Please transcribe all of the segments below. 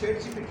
ChatGPT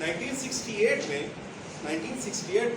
1968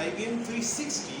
IBM 360।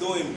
2 MB।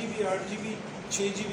GB, 8 GB, 6 GB।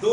2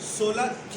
16K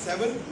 $7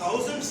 thousands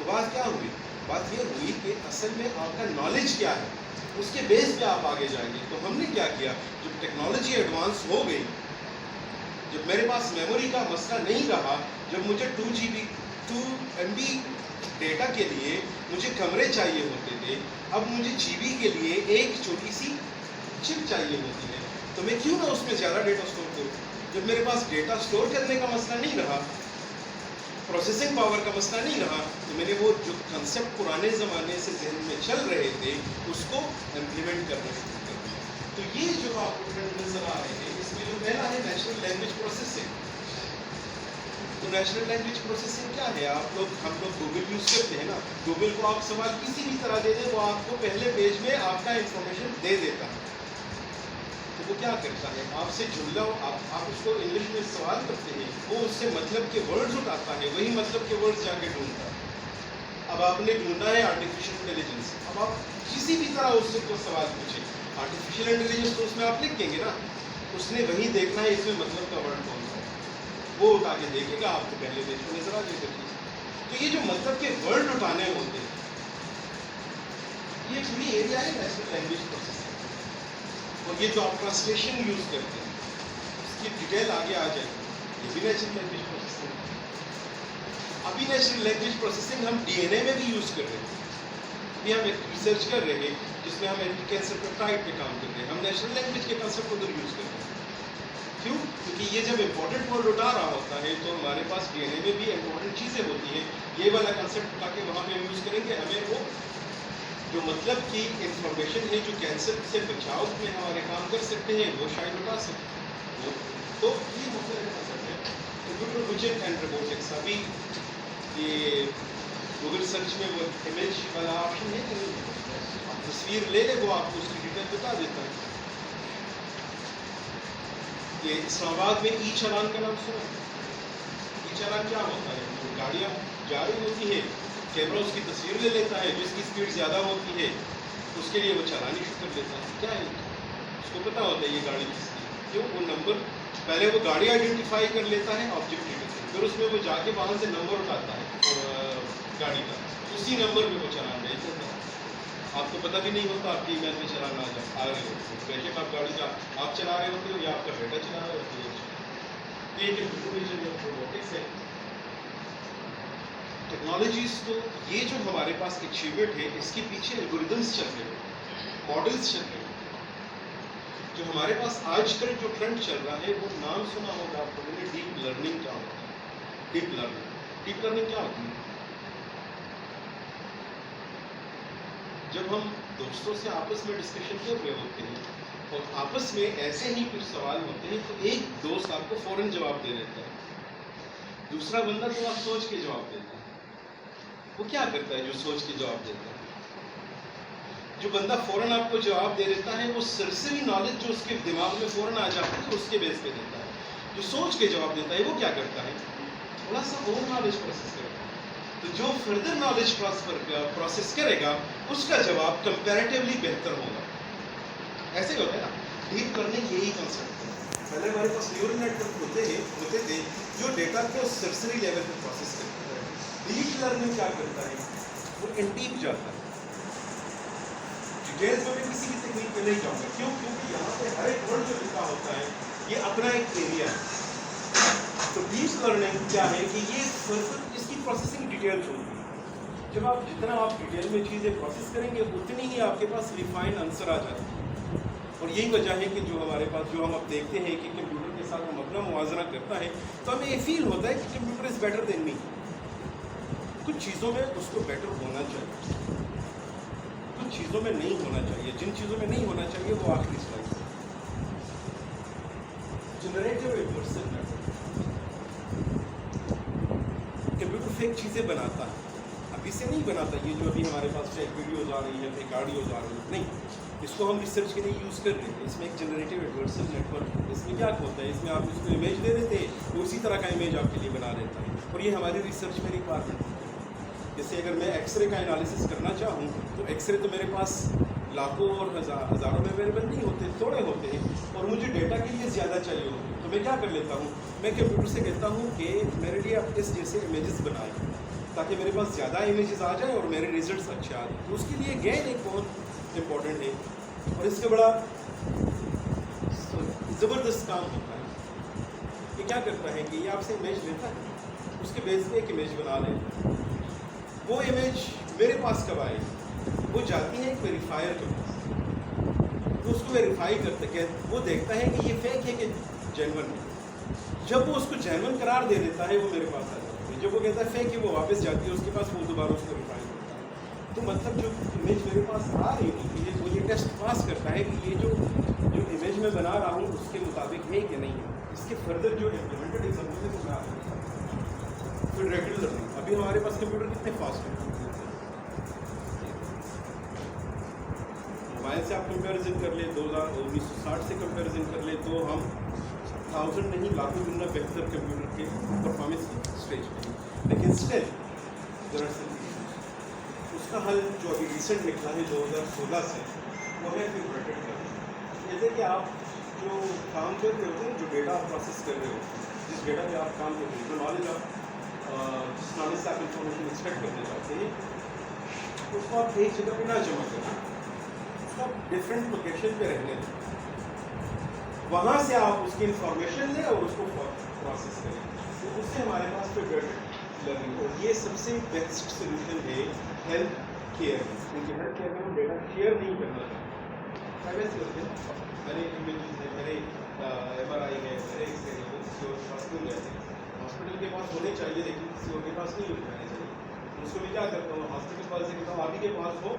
تو بات کیا ہوئی؟ بات یہ ہوئی کہ اصل میں آپ کا نالج کیا ہے، اس کے بیس پہ آپ آگے جائیں گے. تو ہم نے کیا کیا، جب ٹیکنالوجی ایڈوانس ہو گئی، جب میرے پاس میموری کا مسئلہ نہیں رہا، جب مجھے 2 MB ڈیٹا کے لیے مجھے کمرے چاہیے ہوتے تھے، اب مجھے GB کے لیے ایک چھوٹی سی چپ چاہیے ہوتی ہے، تو میں کیوں نہ اس میں زیادہ ڈیٹا اسٹور کروں. جب میرے پاس ڈیٹا اسٹور کرنے کا مسئلہ نہیں رہا، پروسیسنگ پاور کا مسئلہ نہیں رہا، تو میں نے وہ جو کنسیپٹ پرانے زمانے سے ذہن میں چل رہے تھے اس کو امپلیمنٹ کرنا شروع کر دیا. تو یہ جو آپ کو ٹرینڈ نظر آ رہے ہیں، اس میں جو پہلا ہے نیچرل لینگویج پروسیسنگ. تو نیچرل لینگویج پروسیسنگ کیا ہے؟ ہم لوگ گوگل یوز کرتے ہیں نا، گوگل کو آپ سوال کسی بھی طرح دے دیں، وہ آپ کو پہلے پیج میں آپ کا انفارمیشن دے دیتا ہے. تو وہ کیا کرتا ہے، آپ سے جملہ آپ اس کو انگلش میں سوال کرتے ہیں، وہ اس سے مطلب کے ورڈز اٹھاتا ہے، وہی مطلب کے ورڈز جا کے ڈھونڈتا ہے. اب آپ نے ڈھونڈا ہے آرٹیفیشیل انٹیلیجنس، اب آپ کسی بھی طرح اس سے کوئی سوال پوچھیں، آرٹیفیشیل انٹیلیجنس تو اس میں آپ لکھ دیں گے نا، اس نے وہی دیکھنا ہے اس میں مطلب کا ورڈ کون سا ہے، وہ اٹھا کے دیکھے گا، آپ کو پہلے پیج میں نظر آ جائے گا. تو یہ جو مطلب کے ورڈ اٹھانے ہوتے ہیں، یہ پوری ایریا ہے نیچرل لینگویج پروسیسنگ. اور یہ جو آپ ٹرانسلیشن یوز کرتے ہیں، اس کی ڈیٹیل آگے آ جائے گی، یہ بھی نیچرل لینگویج پروسیسنگ ہے. ابھی نیچرل لینگویج پروسیسنگ ہم DNA میں بھی یوز کر رہے ہیں. ابھی ہم ایک ریسرچ کر رہے ہیں جس میں ہم کینسر پیپٹائڈ پہ کام کر رہے ہیں، ہم نیچرل لینگویج کے کنسیپٹ کو ادھر یوز کر رہے ہیں. کیوں؟ کیونکہ یہ جب امپورٹنٹ ورڈ اٹھا رہا ہوتا ہے تو ہمارے پاس DNA میں بھی امپورٹنٹ چیزیں ہوتی ہیں، یہ والا کنسیپٹ اٹھا کے وہاں پہ ہم یوز کریں گے، ہمیں وہ جو مطلب کی انفارمیشن ہے جو کینسر سے بچاؤ میں ہمارے کام کر سکتے ہیں، وہ شاید اٹھا سکتے ہیں. تو یہ مختلف کنسیپٹ ہے. کمپیوٹر ویژن اینڈ روبوٹکس، ابھی یہ گوگل سرچ میں وہ امیج والا آپشن ہے کہ آپ تصویر لے لیں، وہ آپ کو اس کی ڈیٹیل بتا دیتا ہے. یہ اسلام آباد میں ای چالان کا نام سنا؟ ای چالان کیا ہوتا ہے؟ گاڑیاں جا رہی ہوتی ہیں، کیمرہ اس کی تصویر لے لیتا ہے، جس کی اسپیڈ زیادہ ہوتی ہے اس کے لیے وہ چالان ایشو کر لیتا ہے. کیا ہے؟ اس کو پتا ہوتا ہے یہ گاڑی کس کی. کیوں؟ وہ نمبر پہلے وہ گاڑی آئیڈینٹیفائی کر لیتا ہے آبجیکٹ ڈیٹیل، پھر اس میں وہ جا کے وہاں سے نمبر اٹھاتا ہے گاڑی کا، اسی نمبر پہ وہ چالان بھیج دیتا ہے. آپ کو پتہ بھی نہیں ہوتا آپ کی ای میل میں چلان آ رہے ہوتے ہیں، بے شک آپ گاڑی کا آپ چلا رہے ہوتے ہو یا آپ کا بیٹا چلا رہا ہوتا ہے. یہ کمپیوٹر ویژن یا روبوٹکس ہے. ٹیکنالوجیز کو یہ جو ہمارے پاس اچیومنٹ ہے، اس کے پیچھے الگوریدمس چل رہے ہیں، ماڈلس چل رہے ہیں. جو ہمارے پاس آج کل جو ٹرینڈ چل رہا ہے، وہ نام سنا ہوگا آپ لوگوں نے، ڈیپ لرننگ کا ہوتا ہے. ڈیپ لرننگ کیا ہوتی ہے؟ جب ہم دوستوں سے آپس میں ڈسکشن کر رہے ہوتے ہیں اور آپس میں ایسے ہی کچھ سوال ہوتے ہیں، تو ایک دوست آپ کو فوراً جواب دے دیتا ہے، دوسرا بندہ تو آپ سوچ کے جواب دیتا ہے. وہ کیا کرتا ہے جو سوچ کے جواب دیتا ہے؟ جو بندہ فوراً آپ کو جواب دے دیتا ہے، وہ سرسری نالج جو اس کے دماغ میں فوراً آ جاتی ہے اس کے بیس پہ دیتا ہے. جو سوچ کے جواب دیتا ہے وہ کیا کرتا ہے؟ تھوڑا سا اور نالج پروسیس کرتا ہے. تو جو فردر نالج پروسیس کرے گا اس کا جواب کمپیریٹیولی بہتر ہوگا. ایسے ہی ہوتا ہے نا. ڈیپ لرننگ یہی کنسیپٹ ہے. پہلے ہمارے پاس نیورل نیٹ ورک ہوتے تھے جو ڈیٹا کو سرسری لیول پہ پروسیس کرتا ہے. ڈیپ لرننگ کیا کرتا ہے؟ وہ ان ڈیپ جاتا ہے. ڈیٹیلز میں کسی بھی تکنیک پہ نہیں جاؤں گا. کیوں؟ کیونکہ یہاں پہ ہر ایک ورڈ جو لکھا ہوتا ہے یہ اپنا ایک ایریا ہے. تو ڈیپ لرننگ کیا ہے کہ یہ فردر اس کی پروسیسنگ ڈیٹیلز ہوتی ہے. جب آپ جتنا آپ ڈیٹیل میں چیزیں پروسیس کریں گے اتنی ہی آپ کے پاس ریفائنڈ آنسر آ جاتا ہے. اور یہی وجہ ہے کہ جو ہمارے پاس جو ہم اب دیکھتے ہیں کہ کمپیوٹر کے ساتھ ہم اپنا موازنہ کرتا ہے تو ہمیں یہ فیل ہوتا ہے کہ کمپیوٹر از بیٹر دین می. کچھ چیزوں میں اس کو بیٹر ہونا چاہیے، کچھ چیزوں میں نہیں ہونا چاہیے. جن چیزوں میں نہیں ہونا چاہیے وہ آخری سلائڈ ہے. Generative reversal method. Computer fake چیزیں بناتا ہے، ابھی سے نہیں بناتا. یہ جو ابھی ہمارے پاس فیک ویڈیوز آ رہی ہیں، فیک آڈیوز آ رہی ہیں، نہیں. اس کو ہم ریسرچ کے لیے یوز کر رہے ہیں. اس میں ایک جنریٹو ریورسل نیٹ ورک ہے. اس میں کیا ہوتا ہے؟ اس میں آپ اس کو امیج دے دیتے ہیں، وہ اسی طرح کا امیج آپ کے لیے بنا دیتا ہے. اور یہ ہماری ریسرچ میں ریکوائرمنٹ ہے. جیسے اگر میں ایکس رے کا انالیسس کرنا چاہوں تو ایکس رے تو میرے پاس لاکھوں اور ہزاروں میں اویلیبل نہیں ہوتے، تھوڑے ہوتے ہیں، اور مجھے ڈیٹا کے لیے زیادہ چاہیے ہوتے ہیں. تو میں کیا کر لیتا ہوں؟ میں کمپیوٹر سے کہتا ہوں کہ میرے لیے آپ اس جیسے امیجز بنائیں. تاکہ میرے پاس زیادہ امیجز آ جائیں اور میرے ریزلٹس اچھے آ جائیں. تو اس کے لیے گین ایک بہت امپورٹنٹ ہے اور اس کا بڑا زبردست کام ہوتا ہے. یہ کیا کرتا ہے کہ یہ آپ سے امیج لیتا ہے, اس کے بیس پہ ایک امیج بنا لیں. وہ امیج میرے پاس کب آئے گی؟ وہ جاتی ہے ایک ویریفائر کے پاس, تو اس کو ویریفائی کرتے کہ وہ دیکھتا ہے کہ یہ فیک ہے کہ جینون ہے. جب وہ اس کو جینون قرار دے دیتا ہے وہ میرے پاس آ جاتی ہے. جب وہ کہتا ہے فیک ہے وہ واپس جاتی ہے اس کے پاس, وہ دوبارہ اس کو ویریفائی کرتا ہے. تو مطلب جو امیج میرے پاس آ رہی ہوتی ہے وہ یہ ٹیسٹ پاس کرتا ہے کہ یہ جو امیج میں بنا رہا ہوں اس کے مطابق ہے کہ نہیں ہے. اس کے فردر جو امپلیمنٹڈ ایگزامپل ہے وہ میں آپ کو بتاتا ہوں. پھر ریگولر لرننگ, ابھی ہمارے پاس کمپیوٹر کتنے فاسٹ ہیں. موبائل سے آپ کمپیریزن کر لیں, 1960 سے کمپیریزن کر لیں تو ہم 1000 نہیں لاکھوں گنا بہتر کمپیوٹر کے پرفارمنس کی اسٹیج پہ. لیکن اسٹل دراصل اس کا حل جو ابھی ریسنٹ نکلا ہے 2016 سے, وہ ہے پھر بریکٹ کرنا. جیسے کہ آپ جو کام کر رہے ہوتے ہیں, جو ڈیٹا آپ پروسیس کر رہے ہو, جس ڈیٹا پہ آپ کام کرتے ہیں, جو نالج آپ جس نالج سے آپ انفارمیشن ایکسٹریکٹ کرنا چاہتے ہیں, اس کو آپ ایک جگہ پہ نہ جمع کریں, اس کو آپ ڈفرینٹ لوکیشن پہ رہنے دیں. وہاں سے آپ اس کی انفارمیشن لیں اور اس کو پروسیس کریں. تو اس سے ہمارے پاس پھر بریکٹ لرننگ, اور یہ سب سے بیسٹ سولوشن ہے ہیلتھ کیئر میں, کیونکہ ہیلتھ کیئر میں ہم ڈیٹا شیئر نہیں کرنا چاہتے. پرائیویسی ہوتے ہیں, میرے امیجز ہیں, میرے MRI ہے, میرے ایکس رے ہے, کسی اور کے پاس کیوں جاتے ہیں. ہاسپٹل کے پاس ہونے چاہیے لیکن کسی اور کے پاس نہیں ہو جانے چاہیے. اس کو میں کیا کرتا ہوں, ہاسپٹل کے پاس سے کہتا ہوں آپ ہی کے پاس ہو,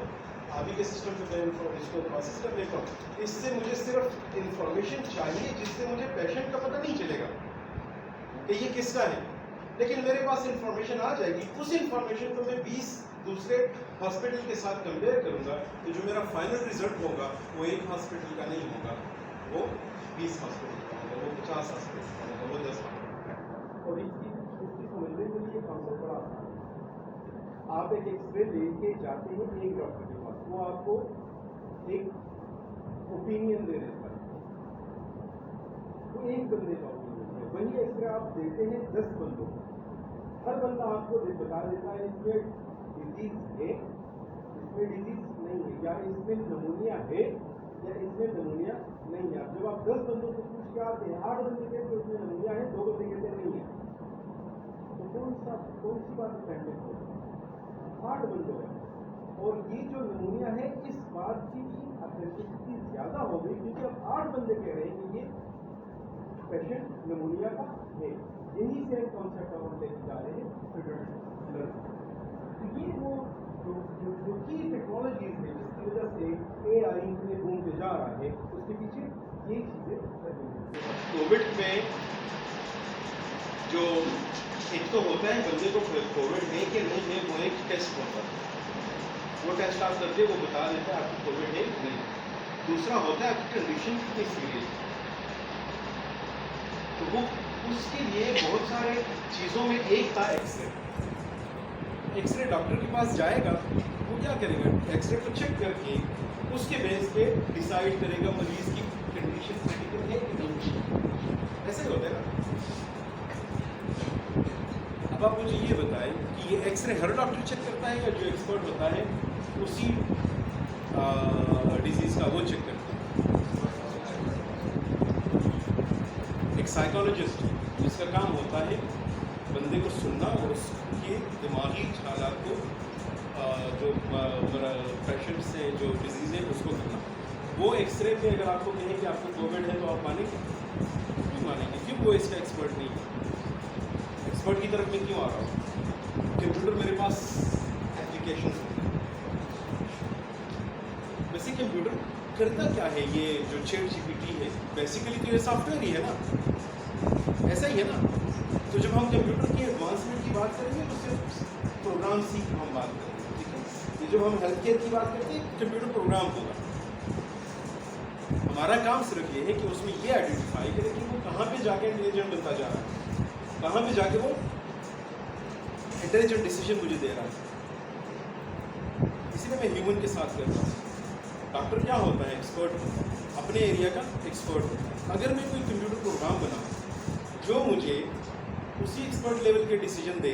آپ ہی کے سسٹم پہ میں اس کو پروسیس کر دیتا ہوں. اس سے مجھے صرف انفارمیشن چاہیے جس سے مجھے پیشنٹ کا پتہ نہیں چلے گا کہ یہ کس کا ہے, لیکن میرے پاس انفارمیشن آ جائے گی. اس انفارمیشن کو میں 20 دوسرے ہاسپٹل کے ساتھ کمپیئر کروں گا, تو جو میرا فائنل ریزلٹ ہوگا وہ ایک ہاسپٹل کا نہیں ہوگا, وہ 20 ہاسپٹل کا ہوگا, وہ 50 ہاسپٹل کا ہوگا, وہ 10 ہاسپٹل کا. اور اس کی سمجھنے کے لیے کانسیپٹ بڑا آسان ہے. آپ ایک ایکس رے لے کے جاتے ہیں ایک ڈاکٹر کے پاس, وہ آپ کو ایک اوپینین دے دیتا ہے, وہ ایک بندے کا اوپینین ہے. وہی ایکس رے آپ دیتے ہیں 10 بندوں کو, ہر بندہ آپ کو بتا دیتا ہے اس میں ڈیزیز ہے, اس میں ڈیزیز نہیں ہے, یا اس میں نمونیا ہے یا اس میں نمونیا نہیں ہے. جب آپ 10 بندوں سے پوچھ کے آتے ہیں, 8 بندے کہتے ہیں اس میں نمونیا ہے, 2 بندے کہتے ہیں نہیں ہے, تو کون سی بات پہلے ہو؟ 8 بندوں ہے. اور یہ جو نمونیا ہے اس بات کی اتھینٹسٹی زیادہ ہو گئی کیونکہ اب 8 بندے کہہ رہے ہیں کہ یہ پیشنٹ نمونیا کا ہے. یہی سے کانسیپٹ ہم لے کے جا رہے ہیں. تو یہ وہ جو کی ٹیکنالوجیز ہے جس کی وجہ سے AI اتنے بوم پہ جا رہا ہے, اس کے پیچھے یہ چیزیں. کووڈ میں جو ایک تو ہوتا ہے بندے کو کووڈ ہے کہ نہیں ہے, وہ ایک ٹیسٹ ہوتا ہے, وہ ٹیسٹ آپ کرتے وہ بتا دیتا ہے آپ کو کووڈ ہے نہیں. دوسرا ہوتا ہے آپ کی کنڈیشن کتنی سیریس ہے, تو وہ اس کے لیے بہت سارے چیزوں میں ایک تھا X ray. X ray doctor کے پاس جائے گا, وہ کیا کرے گا, ایکس رے کو چیک کر کے اس کے بیس پہ ڈیسائیڈ کرے گا مریض کی کنڈیشن کریٹیکل ہے کہ نہیں. ایسے ہی ہوتا ہے نا. اب آپ مجھے یہ بتائیں کہ یہ ایکس رے ہر ڈاکٹر چیک کرتا ہے یا جو ایکسپرٹ ہوتا ہے اسی ڈیزیز کا وہ چیک کرتا ہے. ایک سائیکالوجسٹ جس کا کام ہوتا ہے بندے کو سننا اور اس کے دماغی حالات کو جو پیشنٹ سے جو ڈیزیز ہے اس کو کرنا. وہ ایکس رے پہ اگر آپ کو کہیں کہ آپ کو کووڈ ہے تو آپ مانیں گے؟ کیوں مانیں گے؟ کیوں وہ اس کا ایکسپرٹ نہیں ہے؟ ایکسپرٹ کی طرف میں کیوں آ رہا ہوں؟ کمپیوٹر میرے پاس اپلیکیشن ہوتے ہیں. ویسے کمپیوٹر کرتا کیا ہے؟ یہ جو چیٹ GPT ہے بیسیکلی تو یہ سافٹ ویئر ہی ہے نا, ایسا ہی ہے نا. تو جب ہم کمپیوٹر کی ایڈوانسمنٹ کی بات کریں گے تو صرف پروگرام سیکھ ہم بات کریں گے, ٹھیک ہے. یہ جب ہم ہیلتھ کیئر کی بات کرتے ہیں کمپیوٹر پروگرام ہوگا. ہمارا کام صرف یہ ہے کہ اس میں یہ آئیڈینٹیفائی کرے کہ وہ کہاں پہ جا کے انٹیلیجنٹ بنتا جا رہا ہے, کہاں پہ جا کے وہ انٹیلیجنٹ ڈیسیجن مجھے دے رہا ہے. اسی لیے میں ہیومن کے ساتھ کرتا ہوں. ڈاکٹر کیا ہوتا ہے؟ ایکسپرٹ, اپنے ایریا کا ایکسپرٹ ہوتا ہے. اگر میں کوئی کمپیوٹر پروگرام بناؤں جو مجھے اسی ایکسپرٹ لیول کے decision they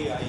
AI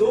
2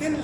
3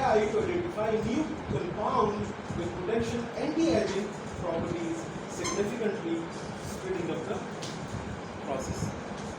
AI to identify new compound with potential anti-aging properties, significantly speeding up the process।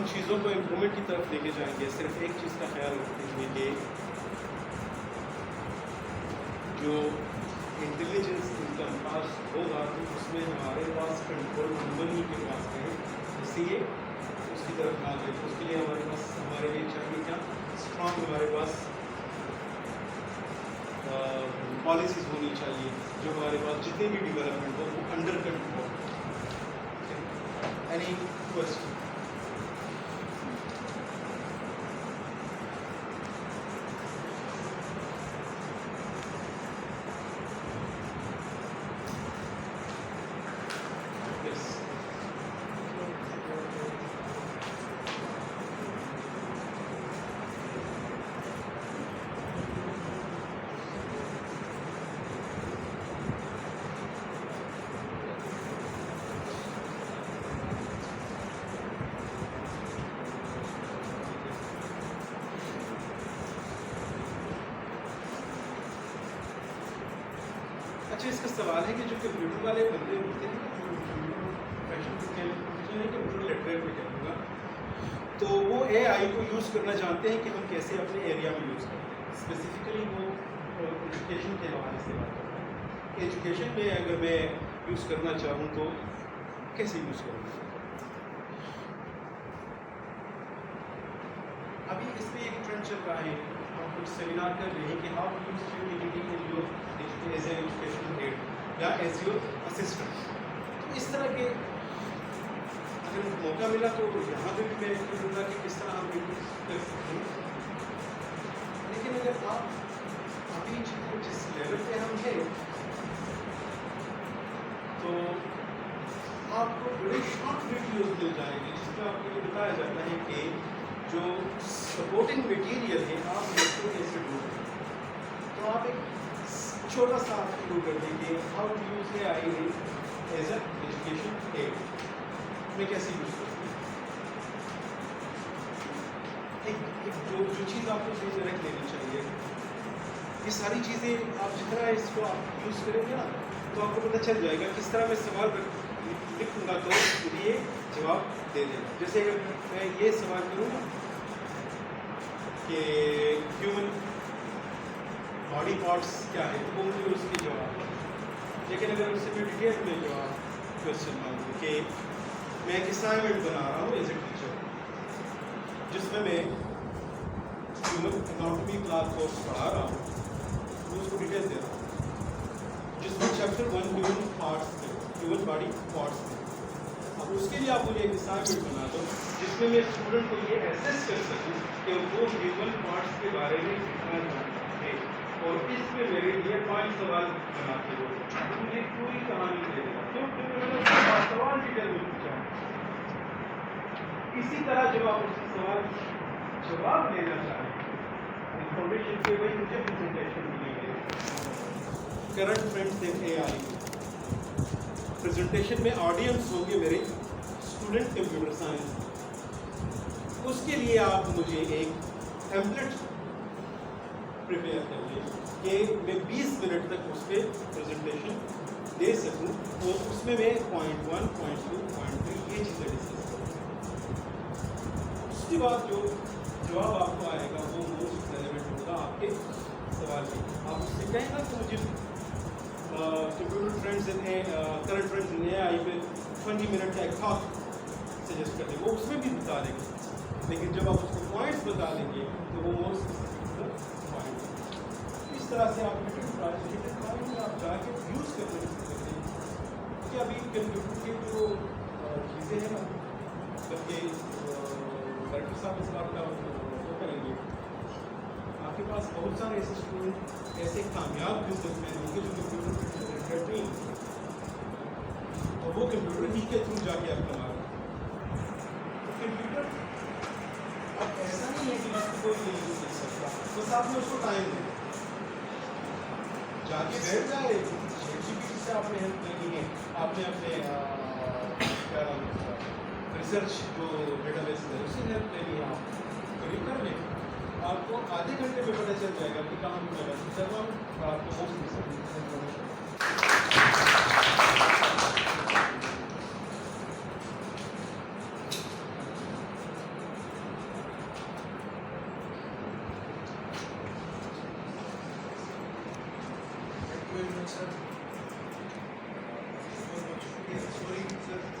ہم چیزوں کو امپرومنٹ کی طرف لے کے جائیں گے. صرف ایک چیز کا خیال رکھتے ہوئے کہ جو انٹیلیجنس انکم پاس ہوگا تو اس میں ہمارے پاس کنٹرول کمپنی کے پاس ہے, اس لیے اس کی طرف نہ جائے. اس کے لیے ہمارے لیے چاہیے کیا, اسٹرانگ ہمارے پاس پالیسیز ہونی چاہیے جو ہمارے پاس جتنے بھی ڈیولپمنٹ ہو وہ انڈر کنٹرول. Any question? اچھا, اس کا سوال ہے کہ جو کمپیوٹر والے بندے ہوتے ہیں کمپیوٹر لٹریٹ میں کہوں گا, تو وہ اے آئی کو یوز کرنا جانتے ہیں کہ ہم کیسے اپنے ایریا میں یوز کرتے ہیں. اسپیسیفکلی وہ ایجوکیشن کے حوالے سے بات کرتا ہے. ایجوکیشن میں اگر میں یوز کرنا چاہوں تو کیسے یوز کروں گا؟ ابھی اس پہ ایک ٹرینڈ چل رہا ہے, ہم کچھ سیمینار کر رہے ہیں کہ how to use as a education aid یا ایز یور اسسٹنٹ. تو اس طرح کے اگر موقع ملا تو یہاں پہ بھی میں کہوں گا کہ کس طرح ہم یوز کر سکتے ہیں. لیکن اگر آپ ابھی جس لیول پہ ہم ہیں تو آپ کو بڑے شارٹ ویڈیوز مل جائیں گے جس میں آپ کو یہ بتایا جاتا ہے کہ جو سپورٹنگ مٹیریل ہے آپ اس کو کیسے ڈھونڈ کریں. تو آپ ایک چھوٹا سا آپ شروع کر دیں گے how to use A I as a education aid, میں کیسے یوز کروں. جو چیز آپ کو ذہن میں رکھ لینی چاہیے, یہ ساری چیزیں آپ جتنا اس کو آپ یوز کریں گے نا تو آپ کو پتہ چل جائے گا کس طرح میں سوال لکھوں گا تو یہ جواب دے دے گا. جیسے اگر میں یہ سوال کروں گا کہ ہیومن باڈی پارٹس کیا ہے تو وہ مجھے اس کی جواب ہے. لیکن اگر اس سے میں ڈیٹیل میں جواب کوشچن مانگوں کہ میں ایک اسائنمنٹ بنا رہا ہوں ایز اے ٹیچر جس میں ہیومن اناٹومی کلاس کورس پڑھا رہا ہوں, میں اس کو ڈیٹیل دے رہا ہوں جس میں چیپٹر 1 ہیومن پارٹس تھے, ہیومن باڈی پارٹس تھے. اب اس کے لیے آپ مجھے ایک اسائنمنٹ بنا دو جس میں میں اسٹوڈنٹ کو یہ ایسیس کر سکوں کہ وہ ہیومن پارٹس کے بارے میں کتنا جانتا ہے, اور اس میں میرے لیے 5 سوال بناتے ہو. مجھے پوری کہانی دے دے گا کیونکہ میں نے 5 سوال ڈیٹیل میں پوچھا ہے. اسی طرح جب آپ اس سے سوال جواب لینا چاہیں انفارمیشن کے وہی مجھے پریزنٹیشن ملی ہے current trends in A I. Presentation میں آڈینس ہوگی میرے اسٹوڈنٹ کمپیوٹر سائنس. اس کے لیے آپ مجھے ایک ٹیمپلیٹ پریپیئر کر دیں کہ میں 20 منٹ تک اس پہ پریزنٹیشن دے سکوں, اور اس میں پوائنٹ 1, پوائنٹ 2, پوائنٹ 3 یہ چیزیں ڈسکس کروں. اس کے بعد جو جواب آپ کو آئے گا وہ موسٹ ریلیونٹ ہوگا آپ کے سوال کے. آپ اس سے کہیں گا کہ مجھے computer trends current trends in A I پہ 20 منٹ کا ایک ٹاک سجیسٹ کر دیں, وہ اس میں بھی بتا دیں گے. لیکن جب آپ اس کو پوائنٹس بتا دیں گے تو وہ موسٹ پوائنٹ. اس طرح سے آپ میں آپ جا کے یوز کر سکتے ہیں کہ ابھی کمپیوٹر کی جو چیزیں ہیں نا بلکہ ڈاکٹر صاحب اس بات کا وہ کریں گے. آپ کے پاس بہت سارے ایسے اسٹوڈنٹ ایسے کامیاب بزنس مین ہوں گے جو کمپیوٹر نہیں ہیں, اور وہ کمپیوٹر ہی کے تھرو جا کے آپ کما رہے ہیں. کمپیوٹر اب ایسا نہیں ہے کہ جس کو کوئی نہیں یوز کر سکتا, بس آپ نے اس کو ٹائم دیں, جا کے بیٹھ جائے. چیٹ جی پی ٹی سے آپ نے ہیلپ لینی ہے, آپ نے اپنے کیا نام ہے ریسرچ جو ڈیٹا بیس ہے اس سے ہیلپ لینی ہے, آپ قریب کر لیں. آپ کو آدھے گھنٹے میں پتہ چل جائے گا کہ کہاں میں چل رہا ہوں, اور آپ کو most very much, sir. Sorry, sir.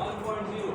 1.0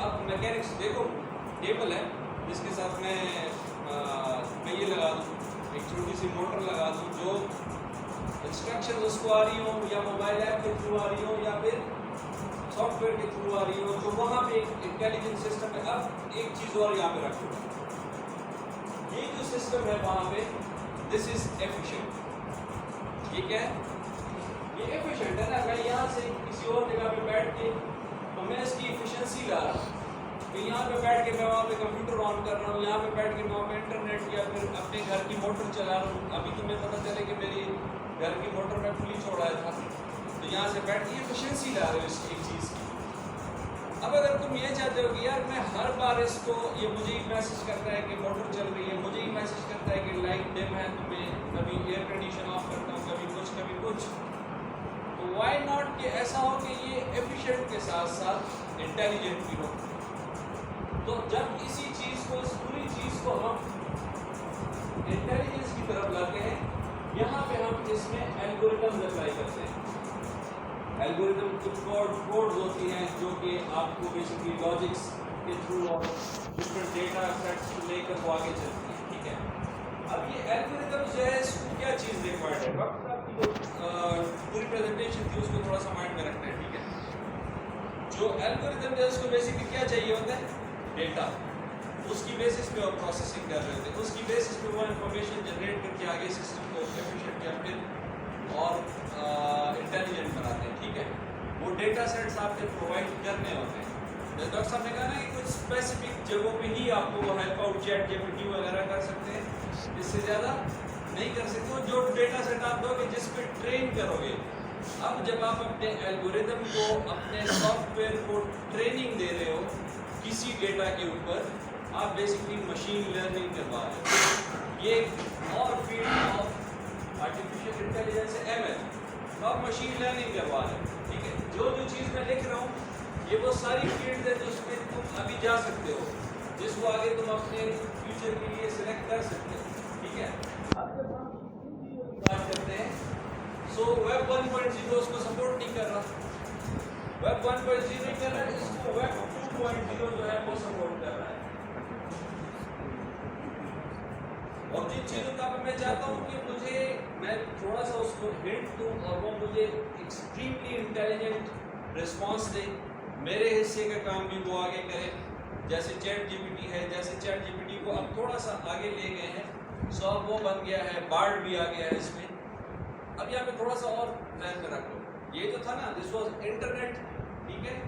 اب میکینکس دیکھو ٹیبل ہے جس کے ساتھ میں یہ لگا دوں ایک چھوٹی سی موٹر لگا دوں جو انسٹرکشن اس کو آ رہی ہوں یا موبائل ایپ کے تھرو آ رہی ہوں یا پھر سافٹ ویئر کے تھرو آ رہی ہوں جو وہاں پہ ایک انٹیلیجنٹ سسٹم ہے. اب ایک چیز اور یہاں پہ رکھوں یہ جو سسٹم ہے وہاں پہ دس از ایفیشینٹ. یہ کیا ہے؟ یہ ایفیشینٹ ہے نا. میں یہاں سے کسی اور جگہ پہ بیٹھ کے تو میں اس کی ایفیشنسی لا رہا ہوں کہ یہاں پہ بیٹھ کے میں وہاں پہ کمپیوٹر آن کر رہا ہوں, یہاں پہ بیٹھ کے میں وہاں پہ انٹرنیٹ یا پھر اپنے گھر کی موٹر چلا رہا ہوں. ابھی تمہیں پتہ چلے کہ میری گھر کی موٹر میں کھلی چھوڑایا تھا تو یہاں سے بیٹھ کے ایفیشنسی لا رہے ہو اس ایک چیز کی. اب اگر تم یہ چاہتے ہو کہ یار میں ہر بار اس کو یہ مجھے ہی میسج کرتا ہے کہ موٹر چل رہی ہے, مجھے ہی میسج کرتا ہے کہ لائٹ ڈم ہے, تو میں کبھی ایئر کنڈیشن آف کرتا ہوں, کبھی کچھ, تو وائی ناٹ کہ ایسا ہو کہ یہ ایفیشینٹ کے ساتھ ساتھ انٹیلیجنٹ بھی ہو. تو جب اسی چیز کو اس پوری چیز کو ہم انٹیلیجنس کی طرف لاتے ہیں یہاں پہ ہم اس میں الگوریتم اپلائی کرتے ہیں. الگوریتم کچھ کوڈز ہوتی ہیں جو کہ آپ کو بیسکلی لاجکس کے تھرو اور ڈفرینٹ ڈیٹا سیٹس لے کر وہ آگے چلتی ہیں. ٹھیک ہے, اب یہ الگوریتم جو ہے اس کو کیا چیز ریکوائرڈ ہے, وقت آپ کی جو پوری پریزنٹیشن تھی اس کو تھوڑا سا مائنڈ میں رکھنا ہے. ٹھیک ہے, جو الگوریتم ہے اس کو بیسکلی کیا چاہیے ہوتا ہے, ڈیٹا. اس کی بیسس پہ اور پروسیسنگ کر رہے تھے, اس کی بیسس پہ وہ انفارمیشن جنریٹ کر کے آگے سسٹم کو ایفیشینٹ یا پھر اور انٹیلیجنٹ بناتے ہیں. ٹھیک ہے, وہ ڈیٹا سیٹس آپ کے پرووائڈ کرنے ہوتے ہیں. جیسے ڈاکٹر صاحب نے کہا نا کہ کچھ اسپیسیفک جگہوں پہ ہی آپ کو وہ help out ChatGPT وغیرہ کر سکتے ہیں, اس سے زیادہ نہیں کر سکتے. وہ جو ڈیٹا سیٹ آپ دو گے جس پہ ٹرین کرو گے, اب جب آپ اپنے الگوریتم کو اپنے سافٹ ویئر کو ٹریننگ دے رہے ہو کسی ڈیٹا کے اوپر, آپ بیسکلی مشین لرننگ کروا رہے ہو. یہ ایک اور فیلڈ آف آرٹیفیشیل انٹیلیجنس ہے ایم ایل, تو آپ مشین لرننگ کروا رہے ہو. ٹھیک ہے, جو چیز میں لکھ رہا ہوں یہ وہ ساری فیلڈ ہے جس میں تم ابھی جا سکتے ہو, جس کو آگے تم اپنے فیوچر کے لیے سلیکٹ کر سکتے ہو. ٹھیک ہے, اب جب ہم بات کرتے ہیں سو ویب 1.0 اس کو سپورٹ نہیں کر رہا, ویب 1.0 نہیں کر رہا ہے, اس کو ویب 2.0 جو ہے وہ سپورٹ کر رہا ہے. اور جن چیزوں کا میں چاہتا ہوں کہ میں تھوڑا سا اس کو ہنٹ دوں اور وہ مجھے ایکسٹریملی انٹیلیجنٹ رسپانس دے, میرے حصے کا کام بھی وہ آگے کرے. جیسے چیٹ جی پی ٹی ہے, جیسے چیٹ جی پی ٹی کو اب تھوڑا سا آگے لے گئے ہیں, سو اب وہ بن گیا ہے, بارڈ بھی آ گیا ہے اس میں. اب یہاں پہ تھوڑا سا اور ذہن میں رکھ لو, یہ جو تھا نا دس واز انٹرنیٹ. ٹھیک ہے,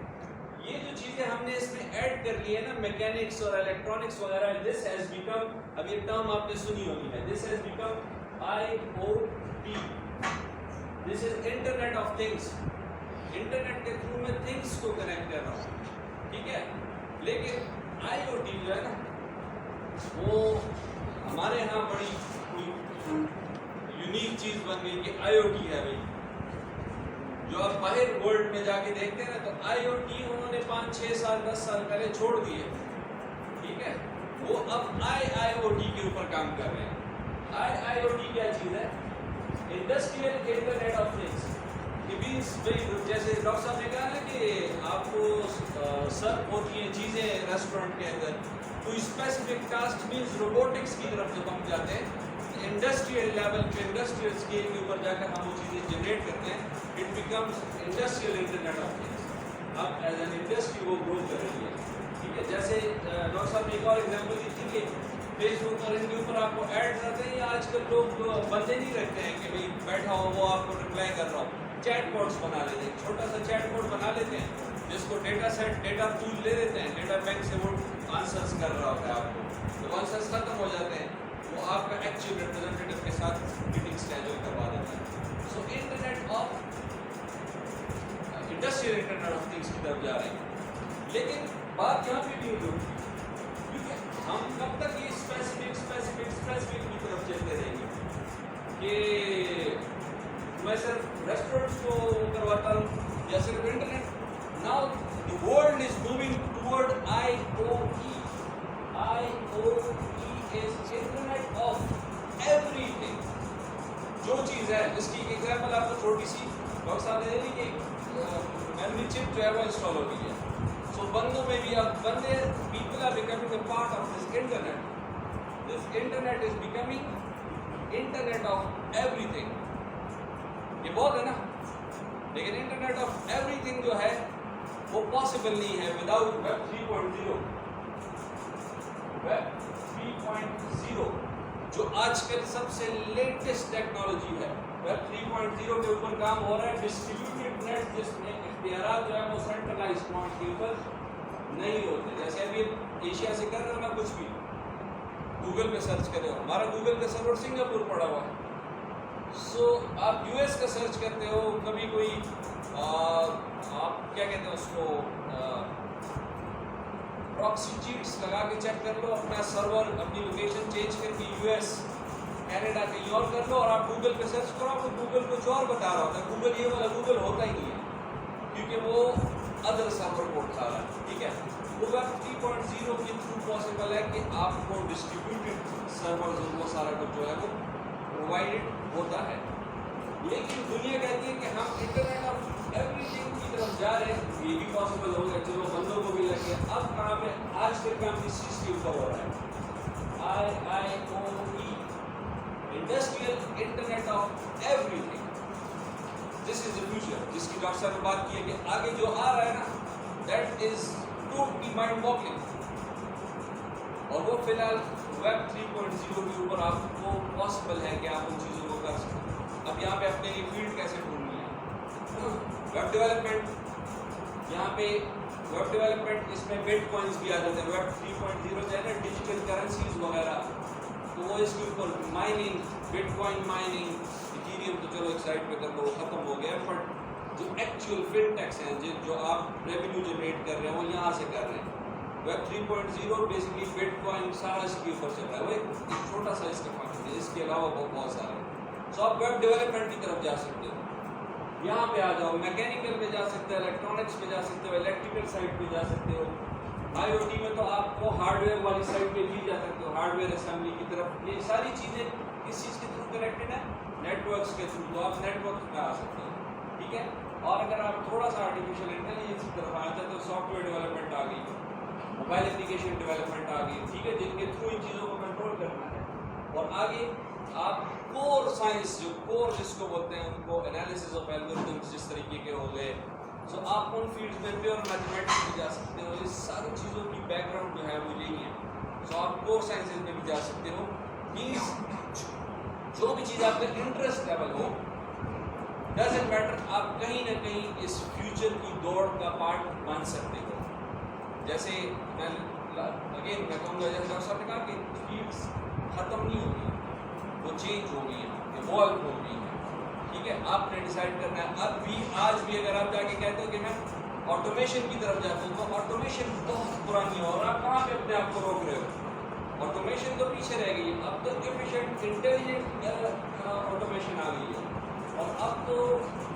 یہ جو چیزیں ہم نے اس میں ایڈ کر لی ہے نا میکینکس اور الیکٹرانکس وغیرہ, دس ہیز بیکم, اب یہ ٹرم آپ نے سنی ہوگی ہے, this has become I O T, this is internet of things. Internet کے تھرو میں تھنگس کو کنیکٹ کر رہا ہوں. ٹھیک ہے, لیکن آئی او ٹی جو ہے نا وہ ہمارے یہاں بڑی یونیک چیز بن گئی کہ آئی او ٹی ہے بھائی. جو آپ باہر ورلڈ میں جا کے دیکھتے ہیں نا تو آئی او ٹی انہوں نے 5-6 سال 10 سال پہلے چھوڑ دیے. ٹھیک ہے, وہ اب آئی او ٹی کے اوپر کام کر رہے ہیں. آئی او ٹی کیا چیز ہے, انڈسٹریل انٹرنیٹ آف تھنگس. جیسے ڈاکٹر صاحب نے کہا نا کہ آپ کو سرو ہوتی ہیں چیزیں ریسٹورینٹ کے اندر, کوئی اسپیسیفک ٹاسک مینس روبوٹکس کی طرف جب ہم جاتے ہیں انڈسٹریل لیول پہ, انڈسٹریل اسکیل کے اوپر جا کر ہم وہ چیزیں جنریٹ کرتے ہیں, it becomes industrial internet of things. اب ایز این انڈسٹری وہ گرو کر رہی ہے. ٹھیک ہے, جیسے ڈاکٹر صاحب نے ایک اور ایگزامپل دی تھی کہ فیس بک اور ان کے اوپر آپ کو ایڈ کرتے ہیں, یا آج کل لوگ بندے نہیں رکھتے ہیں کہ بھائی بیٹھا ہو وہ آپ کو رپلائی کر رہا ہو, چیٹ بوٹس بنا لیتے ہیں, چھوٹا سا چیٹ بوٹ بنا لیتے ہیں جس کو ڈیٹا سیٹ ڈیٹا پول لے لیتے ہیں, ڈیٹا بینک سے وہ آنسرس کر رہا ہوتا ہے آپ کو, تو آنسرس ختم ہو جاتے ہیں, وہ آپ کا ایکچوئل ریپرزینٹیٹیو کے ساتھ میٹنگ اسکیجول کروا دیتا ہے. سو internet of industrial internet of things کی طرف جا رہے ہیں. لیکن بات یہاں پہ بھی ہوگی کیونکہ ہم کب تک یہ اسپیسیفک کی طرف چلتے رہیں گے کہ میں صرف ریسٹورینٹس کو کرواتا ہوں یا صرف internet. Now the world is moving toward I O E. I O E is internet of ایوری تھنگ. جو چیز ہے اس کی ایگزامپل آپ کو چھوٹی سی ڈاکٹر صاحب نے دے دی کہ میموری چپ جو ہے وہ انسٹال ہو گئی ہے. So بندوں میں بھی اب بندے people are becoming a part of this internet. This internet is becoming internet of everything. یہ بہت ہے نا, لیکن انٹرنیٹ آف ایوری تھنگ جو ہے وہ پاسبل نہیں ہے وداؤٹ ویب 3.0. ویب 3.0 جو آج کل سب سے لیٹسٹ ٹیکنالوجی ہے. ویب 3.0 کے اوپر کام ہو رہا ہے ڈسٹریبیوٹیڈ نیٹ, جس میں اختیارات جو ہے وہ سینٹرلائز پوائنٹ کے اوپر نہیں ہوتے. جیسے ابھی ایشیا سے کر رہے ہو نا کچھ بھی, گوگل پہ سرچ کرے ہو, ہمارا گوگل کا سرور سنگاپور پڑا ہوا ہے. سو آپ یو ایس کا سرچ کرتے ہو, کبھی کوئی آپ کیا کہتے ہیں اس کو پراکسی چیٹس لگا کے چیک کر لو, اپنا سرور اپنی لوکیشن چینج کر کے یو ایس کینیڈا کہیں اور کر لو, اور آپ گوگل پہ سرچ کرو, آپ کو گوگل کچھ اور بتا رہا ہوتا ہے. گوگل یہ والا گوگل ہوتا ہی نہیں ہے, کیونکہ وہ ادر سرور کو اٹھا رہا ہے. ٹھیک ہے, وہ ویب 3.0 کے تھرو پاسبل ہے کہ آپ کو ڈسٹریبیوٹیڈ سرور وہ سارا کچھ جو ہے وہ پرووائڈیڈ ہوتا ہے. لیکن دنیا کہتی ہے کہ ہم انٹرنیٹ آف ایوری تھنگ کی طرف جا رہے ہیں, یہ بھی پاسبل ہو گیا, چلو بندوں کو بھی لگ گیا. اب کہاں پہ آج کل کام کس چیز کے اوپر ہو رہا ہے؟ IIoT, انڈسٹریل انٹرنیٹ آف ایوری thing. This is the future, جس کی ڈاکٹر صاحب نے بات کی ہے کہ آگے جو آ رہا ہے نا, that is totally mind walking. اور وہ فی الحال ویب 3.0 کے اوپر آپ کو پاسبل ہے کہ آپ ان چیزوں کو کر سکیں. اب یہاں پہ اپنے لیے فیلڈ کیسے ڈھونڈنی ہے؟ ویب ڈیولپمنٹ, یہاں پہ ویب ڈیولپمنٹ, اس میں بٹ کوائنس بھی آ جاتے ہیں. ویب 3.0 جو ہے نا ڈیجیٹل کرنسیز وغیرہ, تو وہ اس کے اوپر mining, but coin mining, Ethereum تو چلو ایک سائڈ پہ کر لو, ختم ہو گیا. بٹ جو ایکچوئل فن ٹیکس ہیں, جو آپ ریونیو جنریٹ کر رہے ہیں, وہ یہاں سے کر رہے ہیں. ویب 3.0 بیسکلی بٹ کوائن سارا اس کے اوپر چل رہا ہے. وہ ایک چھوٹا سا اس کا فنکشن ہے, اس کے علاوہ بہت سارے. سو آپ ویب ڈیولپمنٹ کی طرف جا سکتے ہو, یہاں پہ آ جاؤ. میکینیکل پہ جا سکتے ہو, الیکٹرانکس پہ جا سکتے ہو, الیکٹریکل سائڈ پہ جا سکتے ہو. آئی او ٹی میں تو آپ کو ہارڈ ویئر والی سائڈ پہ بھی جا سکتے ہو, ہارڈ ویئر اسمبلی کی طرف. یہ ساری چیزیں کس چیز کے تھرو کنیکٹڈ ہیں؟ نیٹ ورکس کے تھرو. تو آپ نیٹ ورک پہ آ سکتے ہو. ٹھیک ہے, اور اگر آپ تھوڑا سا آرٹیفیشیل انٹیلیجنس کی طرف آنا چاہتے ہو, سافٹ ویئر ڈیولپمنٹ آ گئی, موبائل اپلیکیشن ڈیولپمنٹ آ گئی. ٹھیک ہے, جن کے تھرو ان چیزوں کو کنٹرول کرنا ہے. اور آگے آپ کور سائنس, جو کور جس کو بولتے ہیں, ان کو انالیسس آف الگورتھمز جس طریقے کے ہو گئے. سو آپ ان فیلڈ میں پیور میتھمیٹکس میں جا سکتے ہو. اس ساری چیزوں کی بیک گراؤنڈ جو ہے وہ یہی ہے. سو آپ کور سائنسز میں بھی جا سکتے ہو. پلیز جو بھی چیز آپ کا interest level who, doesn't matter, آپ کہیں نہ کہیں اس فیوچر کی دوڑ کا پارٹ بن سکتے ہو. جیسے میں کہوں گا, جیسے ڈاکٹر صاحب نے کہا کہ فیلڈس ختم نہیں ہوگی, وہ چینج ہو گئی ہیں, ایوالو ہو گئی ہیں. ٹھیک ہے, آپ نے ڈیسائیڈ کرنا ہے. اب بھی آج بھی اگر آپ جا کے کہتے ہو کہ میں آٹومیشن کی طرف جاتا ہوں, تو آٹومیشن بہت پرانی ہے, اور آپ کہاں پہ اپنے آپ کو روک رہے ہو؟ آٹومیشن تو پیچھے رہ گئی ہے. اب تو ایفیشینٹ انٹیلیجنٹ آٹومیشن آ گئی ہے, اور اب تو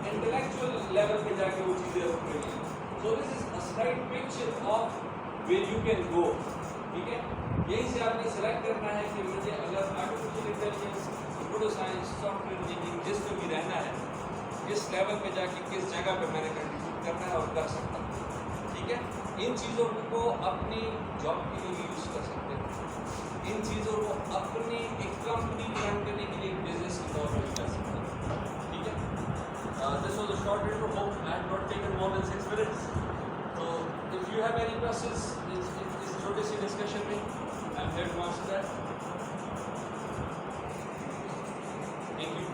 انٹلیکچوئل لیول پہ جا کے وہ چیزیں رک رہی ہیں. So this is a slight picture of where you can go. ٹھیک ہے, یہیں سے آپ نے سلیکٹ کرنا ہے کہ مجھے اگر artificial intelligence, computer science, soft ware engineering, جس میں بھی رہنا ہے, کس لیول پہ جا کے کس جگہ پہ میں نے کنٹریبیوٹ کرنا ہے اور کر سکتا ہوں. ٹھیک ہے, ان چیزوں کو اپنی جاب کے لیے بھی یوز کر سکتے ہیں. ان چیزوں کو اپنی ایک کمپنی رن کرنے کے لیے بزنس کی طور پر بھی کر سکتے ہیں. ٹھیک ہے, this was a short intro. Hope I have not taken more than 6 minutes. So if you have any questions, اس چھوٹے سی ڈسکشن میں I am here to answer that. Thank you.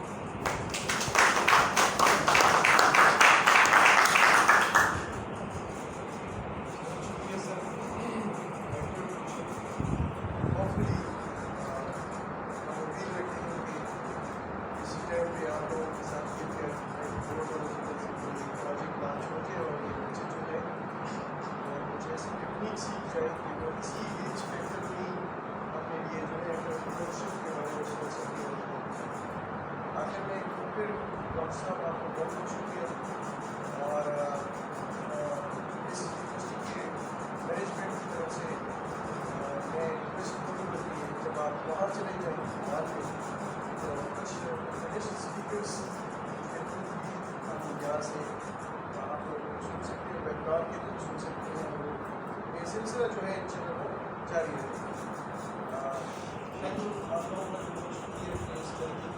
صاحب آپ کو بہت بہت شکریہ. اور اس یونیورسٹی کے مینجمنٹ کی طرف سے میں ریکویسٹ کروں گا کہ جب آپ وہاں چلے جائیں بعد میں تو کچھ انٹرنیشنل اسپیکرس کے تھرو بھی ہم یہاں سے آپ لوگ سن سکتے ہیں, ویبنار کے تھرو سن سکتے ہیں. سلسلہ جو ہے انشاءاللہ وہ جاری رہے گا. کل آپ لوگوں کا جو شکریہ کہ اس طریقے